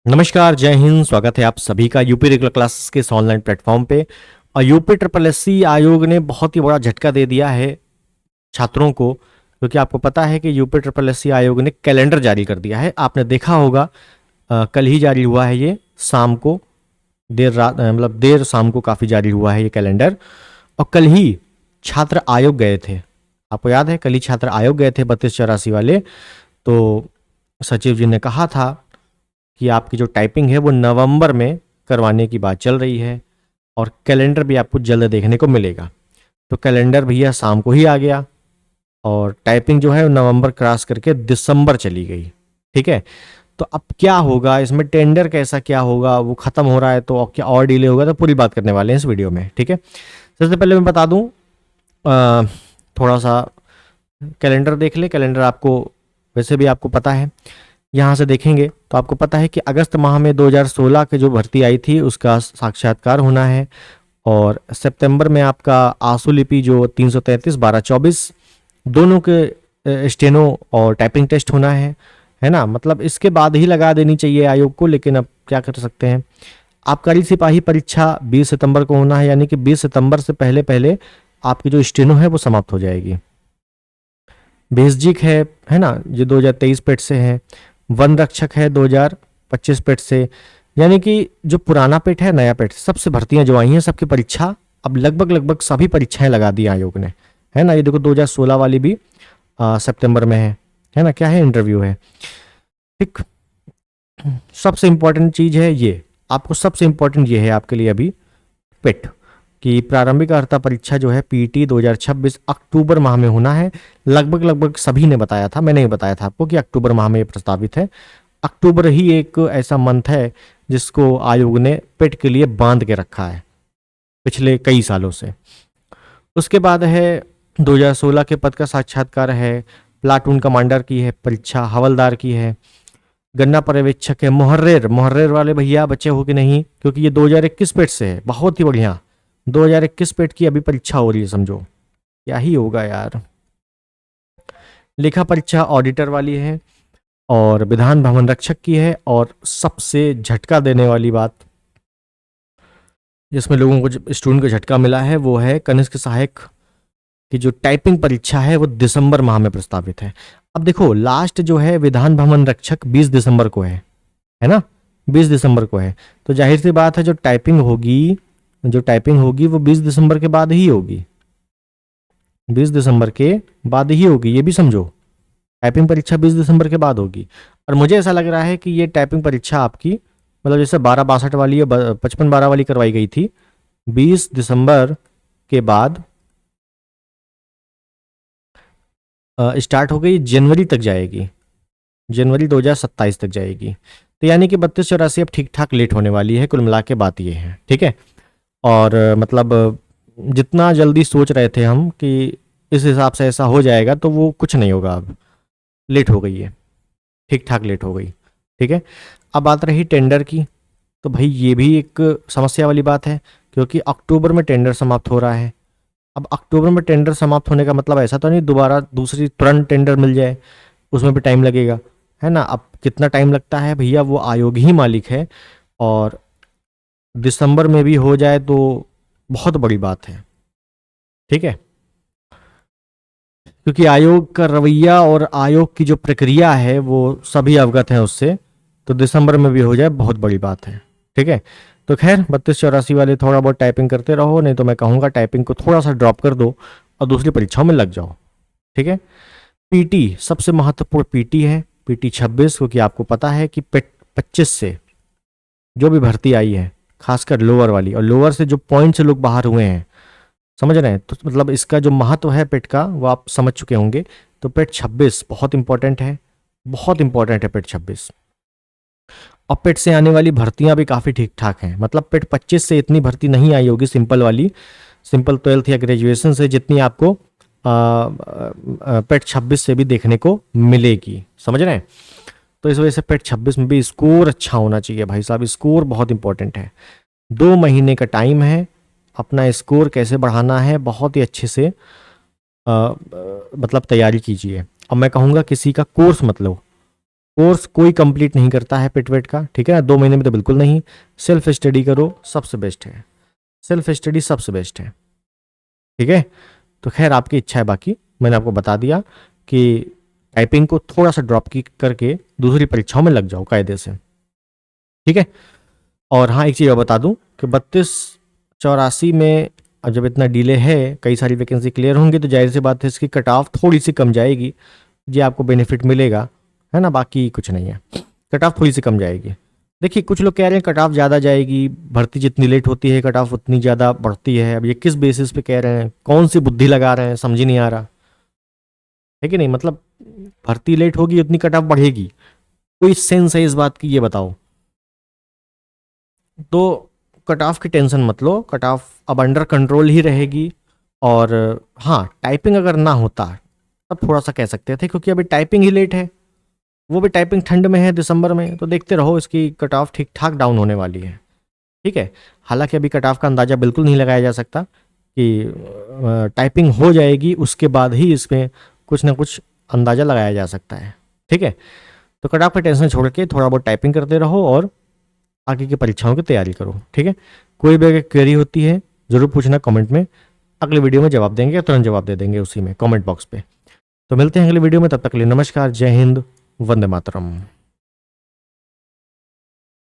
नमस्कार, जय हिंद। स्वागत है आप सभी का यूपी रेगुलर क्लासेस के इस ऑनलाइन प्लेटफॉर्म पे। और यूपी ट्रिपल एससी आयोग ने बहुत ही बड़ा झटका दे दिया है छात्रों को, क्योंकि आपको पता है कि यूपी ट्रिपल एससी आयोग ने कैलेंडर जारी कर दिया है। आपने देखा होगा, कल ही जारी हुआ है ये, शाम को, देर रात, मतलब देर शाम को काफ़ी जारी हुआ है ये कैलेंडर। और कल ही छात्र आयोग गए थे। आपको याद है, कल ही छात्र आयोग गए थे 3284 वाले। तो सचिव जी ने कहा था कि आपकी जो टाइपिंग है वो नवंबर में करवाने की बात चल रही है, और कैलेंडर भी आपको जल्द देखने को मिलेगा। तो कैलेंडर भैया शाम को ही आ गया, और टाइपिंग जो है नवंबर क्रॉस करके दिसंबर चली गई। ठीक है, तो अब क्या होगा इसमें, टेंडर कैसा क्या होगा, वो खत्म हो रहा है तो क्या और डिले होगा, तो पूरी बात करने वाले हैं इस वीडियो में। ठीक है, सबसे पहले मैं बता दूं, थोड़ा सा कैलेंडर देख ले। कैलेंडर आपको वैसे भी आपको पता है, यहाँ से देखेंगे तो आपको पता है कि अगस्त माह में 2016 की जो भर्ती आई थी उसका साक्षात्कार होना है, और सितंबर में आपका आंसू लिपि जो 333 1224 दोनों के स्टेनो और टाइपिंग टेस्ट होना है ना। मतलब इसके बाद ही लगा देनी चाहिए आयोग को, लेकिन अब क्या कर सकते हैं। आबकारी सिपाही परीक्षा 20 सितंबर को होना है, यानी कि 20 सितंबर से पहले पहले आपकी जो स्टेनो है वो समाप्त हो जाएगी। बेसिक है ना, जो 2023 पेट से है। वन रक्षक है 2025 पेट से, यानी कि जो पुराना पेट है, नया पेट, सबसे भर्तियां जो आई हैं सबकी परीक्षा अब लगभग लगभग सभी परीक्षाएं लगा दी आयोग ने, है ना। ये देखो 2016 वाली भी सितंबर में है ना। क्या है, इंटरव्यू है। ठीक, सबसे इंपॉर्टेंट चीज है ये, आपको सबसे इंपॉर्टेंट ये है आपके लिए अभी, पेट की प्रारंभिक अर्हता परीक्षा जो है पीटी 2026 अक्टूबर माह में होना है। लगभग लगभग सभी ने बताया था, मैंने ही बताया था आपको कि अक्टूबर माह में ये प्रस्तावित है। अक्टूबर ही एक ऐसा मंथ है जिसको आयोग ने पेट के लिए बांध के रखा है पिछले कई सालों से। उसके बाद है 2016 के पद का साक्षात्कार है, प्लाटून कमांडर की है परीक्षा, हवलदार की है, गन्ना पर्यवेक्षक है, मुहर्रेर मुहर्रेर वाले भैया बचे हो कि नहीं, क्योंकि ये 2021 पेट से है। बहुत ही बढ़िया, 2021 पेट की अभी परीक्षा हो रही है, समझो क्या ही होगा यार। लेखा परीक्षा ऑडिटर वाली है, और विधान भवन रक्षक की है। और सबसे झटका देने वाली बात जिसमें लोगों को, स्टूडेंट को झटका मिला है, वो है कनिष्ठ सहायक की जो टाइपिंग परीक्षा है वो दिसंबर माह में प्रस्तावित है। अब देखो, लास्ट जो है विधान भवन रक्षक 20 दिसंबर को है ना, 20 दिसंबर को है। तो जाहिर सी बात है जो टाइपिंग होगी वो 20 दिसंबर के बाद ही होगी, 20 दिसंबर के बाद ही होगी, ये भी समझो। टाइपिंग परीक्षा 20 दिसंबर के बाद होगी। और मुझे ऐसा लग रहा है कि ये टाइपिंग परीक्षा आपकी, मतलब जैसे 12 62 वाली या 55 12 वाली करवाई गई थी, 20 दिसंबर के बाद स्टार्ट हो गई, जनवरी तक जाएगी, जनवरी 2027 तक जाएगी। तो यानी कि 3284 अब ठीक ठाक लेट होने वाली है। कुल मिला के बात ये है, ठीक है। और मतलब जितना जल्दी सोच रहे थे हम कि इस हिसाब से ऐसा हो जाएगा, तो वो कुछ नहीं होगा। अब लेट हो गई है, ठीक ठाक लेट हो गई। ठीक है, अब बात रही टेंडर की, तो भाई ये भी एक समस्या वाली बात है, क्योंकि अक्टूबर में टेंडर समाप्त हो रहा है। अब अक्टूबर में टेंडर समाप्त होने का मतलब ऐसा तो नहीं दोबारा दूसरी तुरंत टेंडर मिल जाए, उसमें भी टाइम लगेगा, है ना। अब कितना टाइम लगता है भैया, वो आयोग ही मालिक है। और दिसंबर में भी हो जाए तो बहुत बड़ी बात है, ठीक है। क्योंकि आयोग का रवैया और आयोग की जो प्रक्रिया है वो सभी अवगत हैं उससे, तो दिसंबर में भी हो जाए बहुत बड़ी बात है, ठीक है। तो खैर 3284 वाले थोड़ा बहुत टाइपिंग करते रहो, नहीं तो मैं कहूँगा टाइपिंग को थोड़ा सा ड्रॉप कर दो और दूसरी परीक्षाओं में लग जाओ, ठीक है। पीटी सबसे महत्वपूर्ण पीटी है, पीटी 26, क्योंकि आपको पता है कि पेट 25 से जो भी भर्ती आई है, खासकर लोअर वाली, और लोअर से जो पॉइंट से लोग बाहर हुए हैं, समझ रहे हैं, तो मतलब इसका जो महत्व है पेट का वो आप समझ चुके होंगे। तो पेट 26 बहुत इंपॉर्टेंट है, बहुत इंपॉर्टेंट है पेट 26। और पेट से आने वाली भर्तियां भी काफ़ी ठीक ठाक हैं, मतलब पेट 25 से इतनी भर्ती नहीं आई होगी सिंपल वाली, सिंपल 12th या ग्रेजुएशन से, जितनी आपको पेट 26 से भी देखने को मिलेगी, समझ रहे हैं। तो इस वजह से पेट 26 में भी स्कोर अच्छा होना चाहिए भाई साहब, स्कोर बहुत इंपॉर्टेंट है। 2 महीने का टाइम है, अपना स्कोर कैसे बढ़ाना है बहुत ही अच्छे से मतलब तैयारी कीजिए। अब मैं कहूँगा किसी का कोर्स मत लो, कोर्स कोई कंप्लीट नहीं करता है पिटवेट का, ठीक है ना, 2 महीने में तो बिल्कुल नहीं। सेल्फ स्टडी करो, सबसे बेस्ट है, सेल्फ स्टडी सबसे बेस्ट है, ठीक है। तो खैर आपकी इच्छा है, बाकी मैंने आपको बता दिया कि टाइपिंग को थोड़ा सा ड्रॉप की करके दूसरी परीक्षाओं में लग जाओ कायदे से, ठीक है। और हाँ, एक चीज़ और बता दूं कि 3284 में जब इतना डिले है, कई सारी वैकेंसी क्लियर होंगी, तो जाहिर सी बात है इसकी कट ऑफ थोड़ी सी कम जाएगी, ये आपको बेनिफिट मिलेगा, है ना, बाकी कुछ नहीं है, कट ऑफ थोड़ी सी कम जाएगी। देखिए कुछ लोग कह रहे हैं कट ऑफ ज़्यादा जाएगी, भर्ती जितनी लेट होती है कट ऑफ उतनी ज़्यादा बढ़ती है। अब ये किस बेसिस पे कह रहे हैं, कौन सी बुद्धि लगा रहे हैं, समझ ही नहीं आ रहा है कि नहीं। मतलब भर्ती लेट होगी उतनी कट ऑफ बढ़ेगी, कोई सेंस है इस बात की, ये बताओ। तो कट ऑफ की टेंशन मत लो, कट ऑफ अब अंडर कंट्रोल ही रहेगी। और हाँ, टाइपिंग अगर ना होता तब थोड़ा सा कह सकते थे, क्योंकि अभी टाइपिंग ही लेट है, वो भी टाइपिंग ठंड में है दिसंबर में, तो देखते रहो इसकी कट ऑफ ठीक ठाक डाउन होने वाली है, ठीक है। हालांकि अभी कट ऑफ का अंदाज़ा बिल्कुल नहीं लगाया जा सकता कि टाइपिंग हो जाएगी उसके बाद ही इसमें कुछ ना कुछ अंदाज़ा लगाया जा सकता है, ठीक है। तो कट ऑफ का टेंशन छोड़ के थोड़ा बहुत टाइपिंग करते रहो और आगे की परीक्षाओं की तैयारी करो, ठीक है। कोई भी अगर क्वेरी होती है ज़रूर पूछना कमेंट में, अगले वीडियो में जवाब देंगे या तुरंत जवाब दे देंगे उसी में कमेंट बॉक्स पे। तो मिलते हैं अगले वीडियो में, तब तक के लिए नमस्कार, जय हिंद, वंदे मातरम।